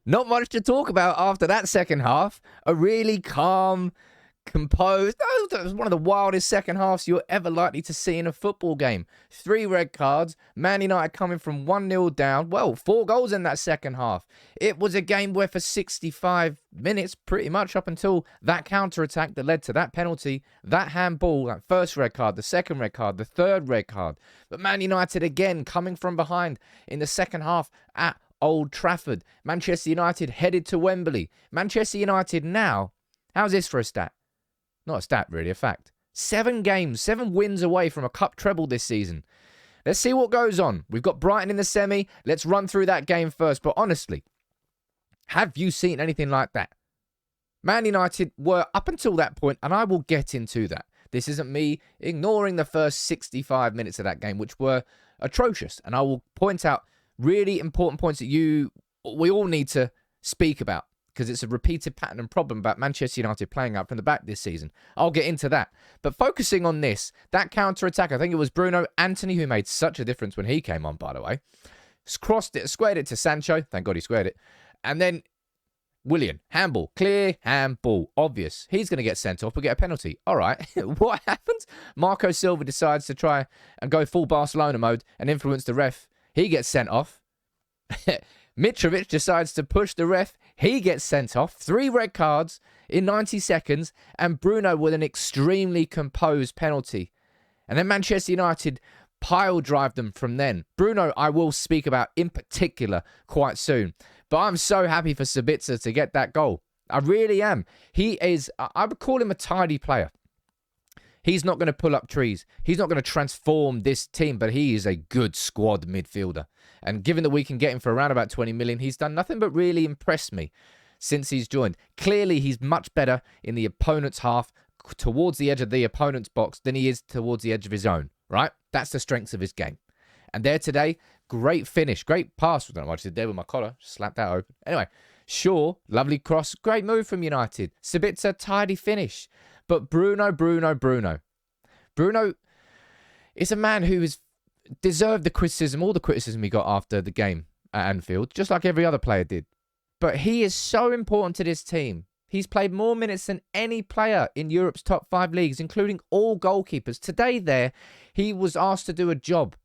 Not much to talk about after that second half. A really calm, composed. No, that was one of the wildest second halves you're ever likely to see in a football game. 3 red cards. Man United coming from 1-0 down. Well, 4 goals in that second half. It was a game where for 65 minutes, pretty much up until that counter-attack that led to that penalty, that handball, that first red card, the second red card, the third red card. But Man United again coming from behind in the second half at Old Trafford. Manchester United headed to Wembley. Manchester United now, how's this for a stat? Not a stat, really, a fact. 7 games, 7 wins away from a cup treble this season. Let's see what goes on. We've got Brighton in the semi. Let's run through that game first. But honestly, have you seen anything like that? Man United were up until that point, and I will get into that. This isn't me ignoring the first 65 minutes of that game, which were atrocious. And I will point out really important points that we all need to speak about, because it's a repeated pattern and problem about Manchester United playing out from the back this season. I'll get into that. But focusing on this, that counter-attack, I think it was Bruno Anthony who made such a difference when he came on, by the way. Crossed it, squared it to Sancho. Thank God he squared it. And then Willian, handball, clear handball, obvious. He's going to get sent off, but get a penalty. All right, what happens? Marco Silva decides to try and go full Barcelona mode and influence the ref. He gets sent off. Mitrovic decides to push the ref. He gets sent off. 3 red cards in 90 seconds. And Bruno with an extremely composed penalty. And then Manchester United pile drive them from then. Bruno, I will speak about in particular quite soon. But I'm so happy for Sabitzer to get that goal. I really am. He is, I would call him a tidy player. He's not going to pull up trees. He's not going to transform this team, but he is a good squad midfielder. And given that we can get him for around about 20 million, he's done nothing but really impress me since he's joined. Clearly, he's much better in the opponent's half, towards the edge of the opponent's box, than he is towards the edge of his own, right? That's the strengths of his game. And there today, great finish, great pass. I don't know what I did there with my collar. Slapped that open. Anyway, Shaw, lovely cross. Great move from United. Sabitzer, tidy finish. But Bruno is a man who has deserved the criticism, all the criticism he got after the game at Anfield, just like every other player did. But he is so important to this team. He's played more minutes than any player in Europe's top 5 leagues, including all goalkeepers. Today there, he was asked to do a job.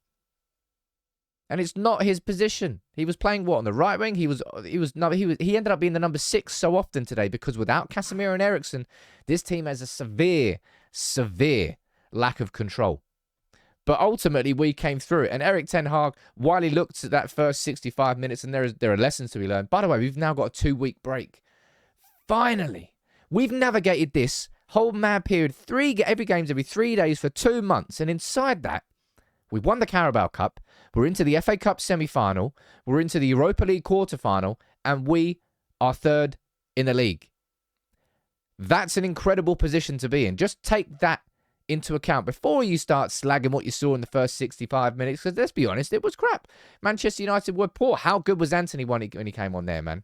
And it's not his position. He was playing what, on the right wing? He ended up being the number 6 so often today, because without Casemiro and Eriksen, this team has a severe lack of control. But ultimately, we came through it. And Erik Ten Hag, while he looked at that first 65 minutes, and there are lessons to be learned. By the way, we've now got a 2-week break. Finally, we've navigated this whole mad period. Every game's every 3 days for 2 months. And inside that, we won the Carabao Cup. We're into the FA Cup semi-final. We're into the Europa League quarter-final. And we are 3rd in the league. That's an incredible position to be in. Just take that into account before you start slagging what you saw in the first 65 minutes. Because let's be honest, it was crap. Manchester United were poor. How good was Anthony when he came on there, man?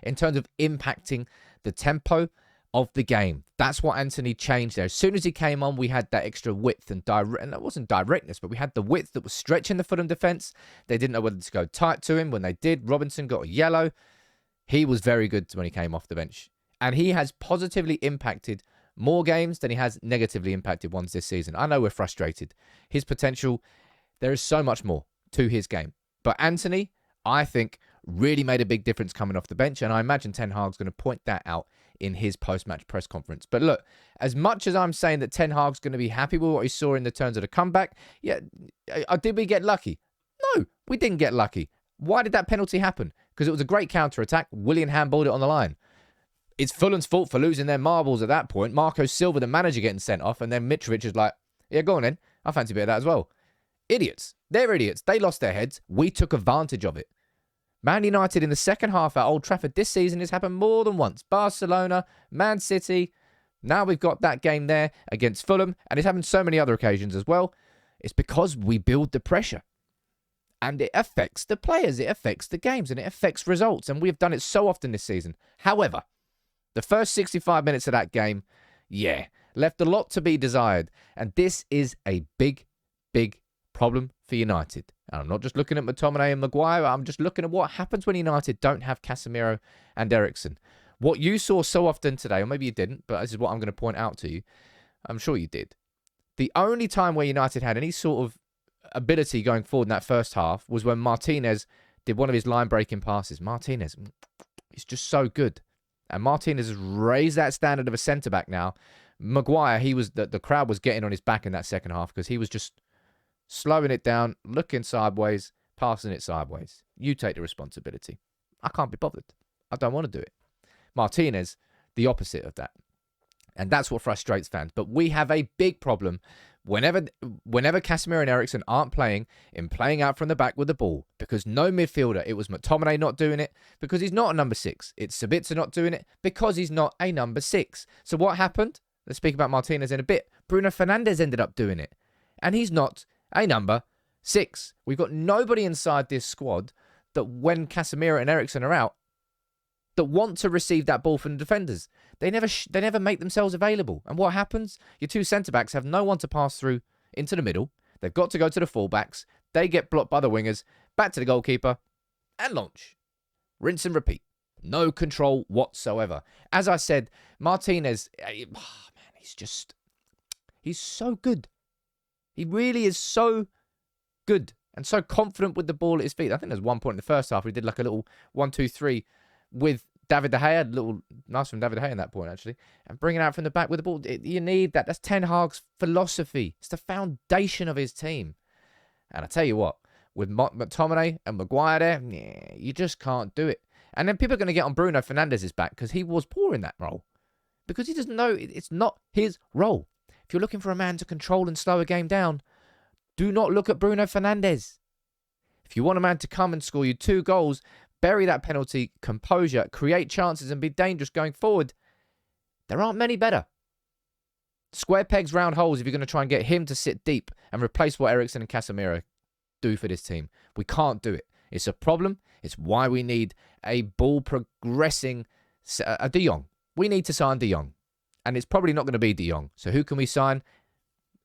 In terms of impacting the tempo of the game. That's what Anthony changed there. As soon as he came on, we had that extra width and that wasn't directness, but we had the width that was stretching the Fulham defence. They didn't know whether to go tight to him. When they did, Robinson got a yellow. He was very good when he came off the bench. And he has positively impacted more games than he has negatively impacted ones this season. I know we're frustrated. His potential, there is so much more to his game. But Anthony, I think, really made a big difference coming off the bench. And I imagine Ten Hag's going to point that out in his post-match press conference. But look, as much as I'm saying that Ten Hag's going to be happy with what he saw in the terms of the comeback, yeah, did we get lucky? No, we didn't get lucky. Why did that penalty happen? Because it was a great counter-attack. Willian handballed it on the line. It's Fulham's fault for losing their marbles at that point. Marco Silva, the manager, getting sent off, and then Mitrovic is like, yeah, go on then. I fancy a bit of that as well. Idiots. They're idiots. They lost their heads. We took advantage of it. Man United in the second half at Old Trafford this season has happened more than once. Barcelona, Man City. Now we've got that game there against Fulham, and it's happened so many other occasions as well. It's because we build the pressure. And it affects the players, it affects the games, and it affects results. And we've done it so often this season. However, the first 65 minutes of that game, left a lot to be desired. And this is a big problem for United. And I'm not just looking at McTominay and Maguire. I'm just looking at what happens when United don't have Casemiro and Eriksen. What you saw so often today, or maybe you didn't, but this is what I'm going to point out to you. I'm sure you did. The only time where United had any sort of ability going forward in that first half was when Martinez did one of his line-breaking passes. Martinez, he's just so good. And Martinez has raised that standard of a centre-back now. Maguire, the crowd was getting on his back in that second half because he was just slowing it down, looking sideways, passing it sideways. You take the responsibility. I can't be bothered. I don't want to do it. Martinez, the opposite of that. And that's what frustrates fans. But we have a big problem whenever Casemiro and Eriksen aren't playing out from the back with the ball. Because no midfielder, it was McTominay not doing it because he's not a number 6. It's Sabitzer not doing it because he's not a number 6. So what happened? Let's speak about Martinez in a bit. Bruno Fernandes ended up doing it. And he's not a number 6. We've got nobody inside this squad that when Casemiro and Eriksen are out, that want to receive that ball from the defenders. They never make themselves available. And what happens? Your two centre-backs have no one to pass through into the middle. They've got to go to the full-backs. They get blocked by the wingers. Back to the goalkeeper. And launch. Rinse and repeat. No control whatsoever. As I said, Martinez, he's so good. He really is so good and so confident with the ball at his feet. I think there's one point in the first half where he did like a little 1-2-3 with David De Gea. A little nice from David De Gea in that point, actually. And bringing it out from the back with the ball. You need that. That's Ten Hag's philosophy. It's the foundation of his team. And I tell you what, with McTominay and Maguire there, you just can't do it. And then people are going to get on Bruno Fernandes' back because he was poor in that role. Because he doesn't know it's not his role. If you're looking for a man to control and slow a game down, do not look at Bruno Fernandes. If you want a man to come and score you 2 goals, bury that penalty, composure, create chances and be dangerous going forward, there aren't many better. Square pegs, round holes if you're going to try and get him to sit deep and replace what Eriksen and Casemiro do for this team. We can't do it. It's a problem. It's why we need a ball progressing a De Jong. We need to sign De Jong. And it's probably not going to be De Jong. So who can we sign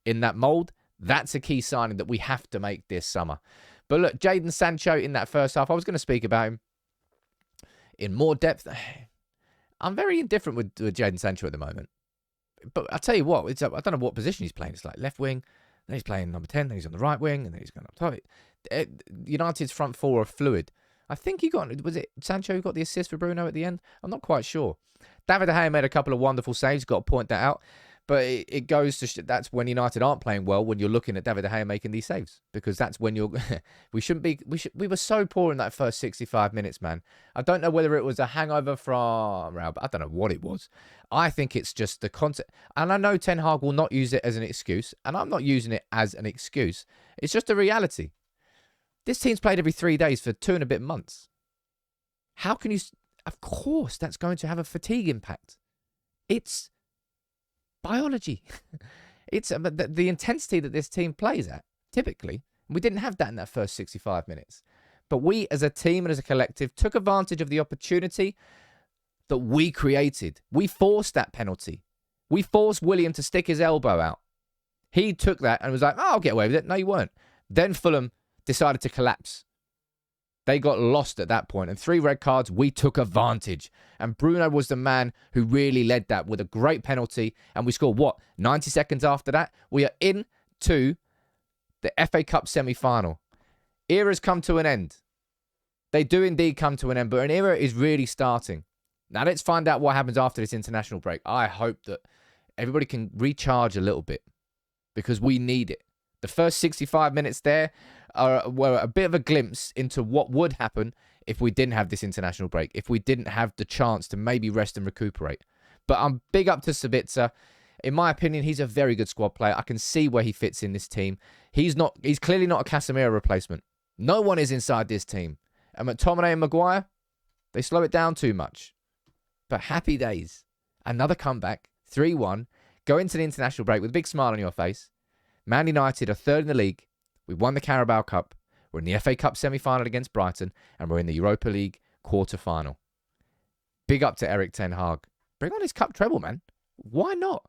in that mould? That's a key signing that we have to make this summer. But look, Jadon Sancho in that first half, I was going to speak about him in more depth. I'm very indifferent with Jadon Sancho at the moment. But I'll tell you what, I don't know what position he's playing. It's like left wing, then he's playing number 10, then he's on the right wing, and then he's going up top. United's front four are fluid. I think was it Sancho who got the assist for Bruno at the end? I'm not quite sure. David De Gea made a couple of wonderful saves, got to point that out. But it goes to that's when United aren't playing well, when you're looking at David De Gea making these saves, because that's when you're. We were so poor in that first 65 minutes, man. I don't know whether it was a hangover from Real, but I don't know what it was. I think it's just the concept, and I know Ten Hag will not use it as an excuse, and I'm not using it as an excuse. It's just a reality. This team's played every 3 days for 2 and a bit months. How can you? Of course, that's going to have a fatigue impact. It's biology. It's the intensity that this team plays at, typically. We didn't have that in that first 65 minutes. But we, as a team and as a collective, took advantage of the opportunity that we created. We forced that penalty. We forced William to stick his elbow out. He took that and was like, I'll get away with it. No, you weren't. Then Fulham decided to collapse. They got lost at that point. And 3 red cards, we took advantage. And Bruno was the man who really led that with a great penalty. And we scored, 90 seconds after that? We are into the FA Cup semi-final. Era's come to an end. They do indeed come to an end. But an era is really starting. Now let's find out what happens after this international break. I hope that everybody can recharge a little bit. Because we need it. The first 65 minutes there were a bit of a glimpse into what would happen if we didn't have this international break, if we didn't have the chance to maybe rest and recuperate. But I'm big up to Sabitzer. In my opinion, he's a very good squad player. I can see where he fits in this team. He's clearly not a Casemiro replacement. No one is inside this team. And McTominay and Maguire, they slow it down too much. But happy days. Another comeback, 3-1. Go into the international break with a big smile on your face. Man United are 3rd in the league. We won the Carabao Cup. We're in the FA Cup semi-final against Brighton. And we're in the Europa League quarter-final. Big up to Erik Ten Hag. Bring on his cup treble, man. Why not?